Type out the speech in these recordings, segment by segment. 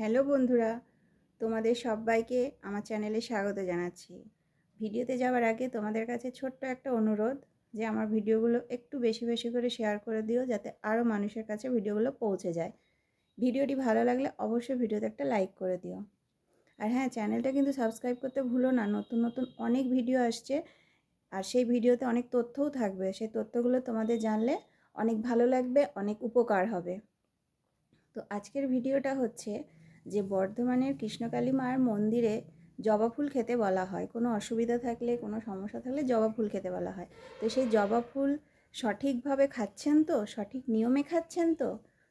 Hello বন্ধুরা, তোমাদের সবাইকে আমার চ্যানেলে স্বাগত জানাচ্ছি। ভিডিওতে যাওয়ার আগে তোমাদের কাছে ছোট্ট একটা অনুরোধ যে আমার ভিডিওগুলো একটু বেশি বেশি করে শেয়ার করে দিও, যাতে আরও মানুষের কাছে ভিডিওগুলো পৌঁছে যায়। ভিডিওটি ভালো লাগলে অবশ্যই ভিডিওতে একটা লাইক করে দিও। আর হ্যাঁ, চ্যানেলটা কিন্তু সাবস্ক্রাইব করতে ভুলো না। নতুন নতুন অনেক ভিডিও আসছে, আর সেই ভিডিওতে অনেক তথ্যও থাকবে। সেই তথ্যগুলো তোমাদের জানলে অনেক ভালো লাগবে, অনেক উপকার হবে। তো আজকের ভিডিওটা হচ্ছে যে বর্ধমানের কৃষ্ণকালী মায়ের মন্দিরে জবা ফুল খেতে বলা হয়। কোনো অসুবিধা থাকলে, কোনো সমস্যা থাকলে জবা ফুল খেতে বলা হয়। তো সেই জবা ফুল সঠিকভাবে খাচ্ছেন তো, সঠিক নিয়মে খাচ্ছেন তো,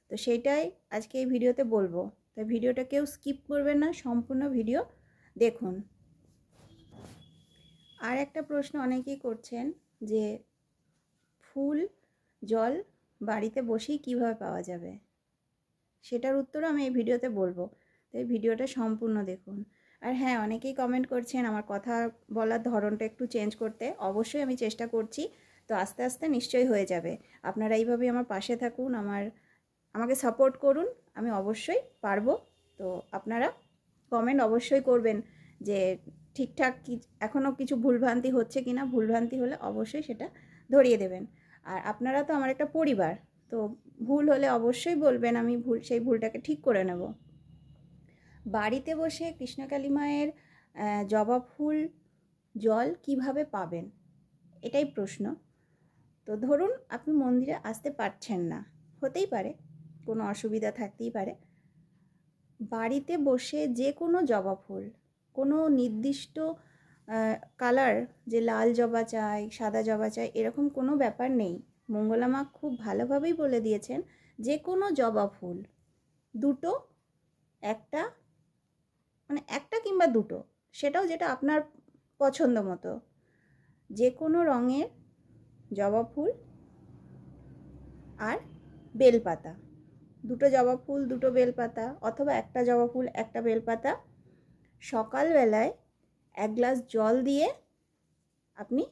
তো সেইটাই আজকে এই ভিডিওতে বলবো। তো ভিডিওটা কেউ স্কিপ করবেন না, সম্পূর্ণ ভিডিও দেখুন। আর একটা প্রশ্ন অনেকেই করছেন যে ফুল জল বাড়িতে বসেই কিভাবে পাওয়া যাবে, সেটার উত্তরও আমি এই ভিডিওতে বলবো। তো এই ভিডিওটা সম্পূর্ণ দেখুন। আর হ্যাঁ, অনেকেই কমেন্ট করছেন আমার কথা বলার ধরনটা একটু চেঞ্জ করতে। অবশ্যই আমি চেষ্টা করছি, তো আস্তে আস্তে নিশ্চয়ই হয়ে যাবে। আপনারা এইভাবেই আমার পাশে থাকুন, আমাকে সাপোর্ট করুন, আমি অবশ্যই পারবো। তো আপনারা কমেন্ট অবশ্যই করবেন যে ঠিকঠাক কি এখনও কিছু ভুলভ্রান্তি হচ্ছে কি না। ভুলভ্রান্তি হলে অবশ্যই সেটা ধরিয়ে দেবেন। আর আপনারা তো আমার একটা পরিবার, তো ভুল হলে অবশ্যই বলবেন, আমি সেই ভুলটাকে ঠিক করে নেব। বাড়িতে বসে কৃষ্ণকালী মায়ের জবা ফুল জল কিভাবে পাবেন, এটাই প্রশ্ন। তো ধরুন আপনি মন্দিরে আসতে পারছেন না, হতেই পারে, কোনো অসুবিধা থাকতেই পারে। বাড়িতে বসে যে কোনো জবা ফুল, কোনো নির্দিষ্ট কালার যে লাল জবা চাই, সাদা জবা চাই, এরকম কোনো ব্যাপার নেই। মঙ্গলা মা খুব ভালোভাবেই বলে দিয়েছেন যে কোনো জবা ফুল, দুটো, একটা, মানে একটা কিংবা দুটো, সেটাও যেটা আপনার পছন্দ মতো, যে কোনো রঙের জবা ফুল আর বেলপাতা, দুটো জবা ফুল দুটো বেলপাতা, অথবা একটা জবা ফুল একটা বেলপাতা, সকালবেলায় এক গ্লাস জল দিয়ে আপনি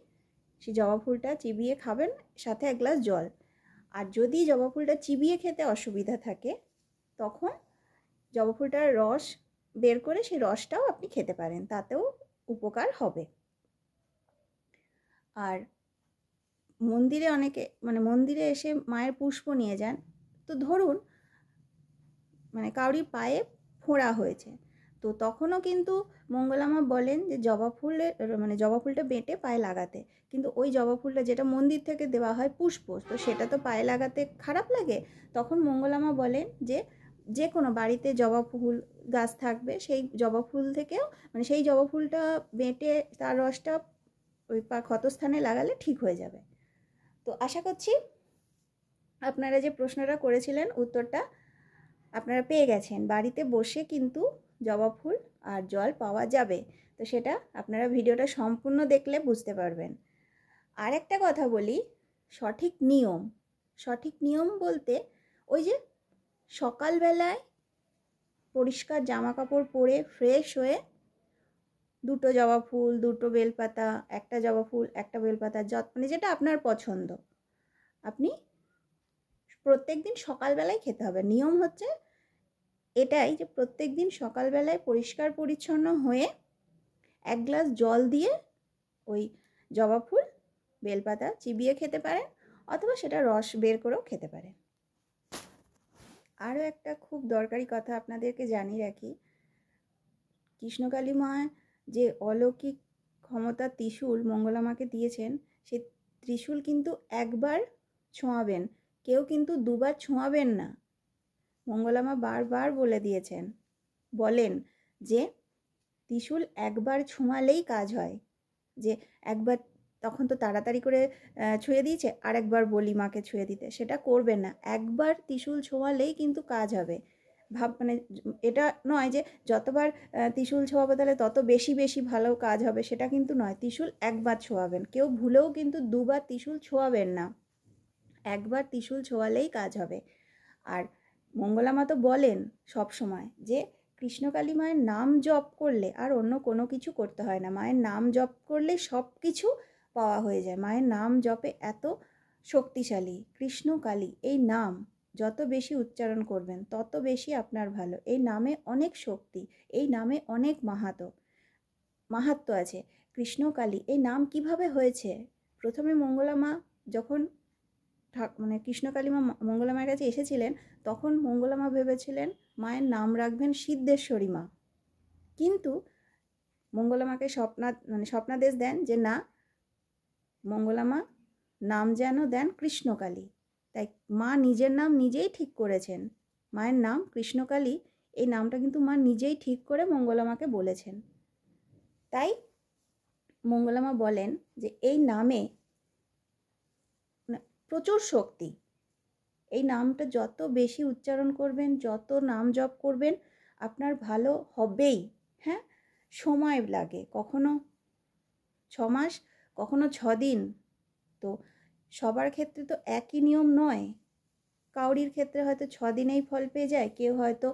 সেই জবা ফুলটা চিবিয়ে খাবেন, সাথে এক গ্লাস জল। আর যদি জবা ফুলটা চিবিয়ে খেতে অসুবিধা থাকে, তখন জবা ফুলটার রস বের করে সেই রসটাও আপনি খেতে পারেন, তাতেও উপকার হবে। আর মন্দিরে অনেকে মন্দিরে এসে মায়ের পুষ্প নিয়ে যান। তো ধরুন কাউরির পায়ে ফোঁড়া হয়েছে, তো তখনও কিন্তু মঙ্গলা মা বলেন যে জবা ফুলটা বেটে পায়ে লাগাতে। কিন্তু ওই জবা ফুলটা যেটা মন্দির থেকে দেওয়া হয় পুষ্প, তো সেটা তো পায়ে লাগাতে খারাপ লাগে। তখন মঙ্গলা মা বলেন যে যে কোনো বাড়িতে জবা ফুল গাছ থাকবে, সেই জবা ফুল থেকেও সেই জবা ফুলটা বেটে তার রসটা ওই ক্ষতস্থানে লাগালে ঠিক হয়ে যাবে। তো আশা করছি আপনারা যে প্রশ্নটা করেছিলেন উত্তরটা আপনারা পেয়ে গেছেন। বাড়িতে বসে কিন্তু জবা ফুল আর জল পাওয়া যাবে। তো সেটা আপনারা ভিডিওটা সম্পূর্ণ দেখলে বুঝতে পারবেন। আর একটা কথা বলি, সঠিক নিয়ম বলতে ওই যে সকালবেলায় পরিষ্কার জামা কাপড় পরে ফ্রেশ হয়ে দুটো জবা ফুল দুটো বেলপাতা, একটা জবা ফুল একটা বেলপাতা, যেটা আপনার পছন্দ, আপনি প্রত্যেক দিন সকালবেলায় খেতে হবে। নিয়ম হচ্ছে এটাই যে প্রত্যেক দিন সকালবেলায় পরিষ্কার পরিচ্ছন্ন হয়ে এক গ্লাস জল দিয়ে ওই জবা ফুল বেলপাতা চিবিয়ে খেতে পারেন, অথবা সেটা রস বের করেও খেতে পারেন। আরও একটা খুব দরকারি কথা আপনাদেরকে জানিয়ে রাখি, কৃষ্ণকালী মা যে অলৌকিক ক্ষমতা ত্রিশূল মঙ্গলা মাকে দিয়েছেন, সেই ত্রিশূল কিন্তু একবার ছোঁয়াবেন, কেউ কিন্তু দুবার ছোঁয়াবেন না। মঙ্গলা মা বারবার বলেন যে ত্রিশূল একবার ছোঁয়ালেই কাজ হয়। যে একবার তখন তো তাড়াতাড়ি করে ছুঁয়ে দিয়েছে, আর একবার বলি মাকে ছুঁয়ে দিতে, সেটা করবেন না। একবার ত্রিশূল ছোঁয়ালেই কিন্তু কাজ হবে। এটা নয় যে যতবার ত্রিশূল ছোঁয়াবে তাহলে তত বেশি বেশি ভালো কাজ হবে, সেটা কিন্তু নয়। ত্রিশূল একবার ছোঁয়াবেন, কেউ ভুলেও কিন্তু দুবার ত্রিশূল ছোঁয়াবেন না, একবার ত্রিশূল ছোঁয়ালেই কাজ হবে। আর মঙ্গলা মা তো বলেন সব সময় যে কৃষ্ণকালী মায়ের নাম জপ করলে আর অন্য কোনো কিছু করতে হয় না, মায়ের নাম জপ করলে সব কিছু পাওয়া হয়ে যায়। মায়ের নাম জপে এত শক্তিশালী কৃষ্ণকালী এই নাম, যত বেশি উচ্চারণ করবেন তত বেশি আপনার ভালো। এই নামে অনেক শক্তি, এই নামে অনেক মাহাত্ম্য আছে। কৃষ্ণকালী এই নাম কিভাবে হয়েছে? প্রথমে মঙ্গলা মা যখন মানে কৃষ্ণকালী মা মঙ্গলা মায়ের কাছে এসেছিলেন, তখন মঙ্গলা মা ভেবেছিলেন মায়ের নাম রাখবেন সিদ্ধেশ্বরী মা। কিন্তু মঙ্গলা মাকে স্বপ্নাদেশ দেন যে না, মঙ্গলা মা নাম যেন দেন কৃষ্ণকালী। তাই মা নিজের নাম নিজেই ঠিক করেছেন। মায়ের নাম কৃষ্ণকালী, এই নামটা কিন্তু মা নিজেই ঠিক করে মঙ্গলা মাকে বলেছেন। তাই মঙ্গলা মা বলেন যে এই নামে প্রচুর শক্তি। এই নামটা যত বেশি উচ্চারণ করবেন, যত নাম জপ করবেন, আপনার ভালো হবেই। হ্যাঁ, সময় লাগে, কখনো 6 মাস, কখনো 6 দিন। তো সবার ক্ষেত্রে তো একই নিয়ম নয়। কাউরির ক্ষেত্রে হয়তো 6 দিনেই ফল পেয়ে যায়, কেউ হয়তো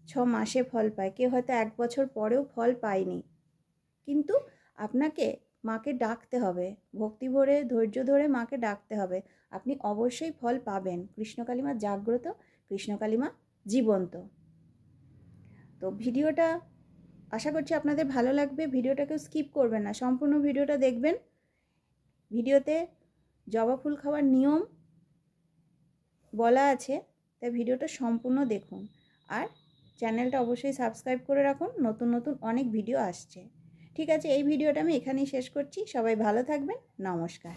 6 মাসে ফল পায়, কেউ হয়তো 1 বছর পরেও ফল পায়নি। কিন্তু আপনাকে মাকে ডাকতে হবে, ভক্তি ভরে ধৈর্য ধরে মাকে ডাকতে হবে, আপনি অবশ্যই ফল পাবেন। কৃষ্ণকালী মা জাগ্রত, কৃষ্ণকালী মা জীবন্ত। তো ভিডিওটা আশা করছি আপনাদের ভালো লাগবে। ভিডিওটাকে স্কিপ করবেন না, সম্পূর্ণ ভিডিওটা দেখবেন। ভিডিওতে জবা ফুল খাওয়ার নিয়ম বলা আছে, তাই ভিডিওটা সম্পূর্ণ দেখুন। আর চ্যানেলটা অবশ্যই সাবস্ক্রাইব করে রাখুন, নতুন নতুন অনেক ভিডিও আসছে। ঠিক আছে, এই ভিডিওটা আমি এখানেই শেষ করছি। সবাই ভালো থাকবেন, নমস্কার।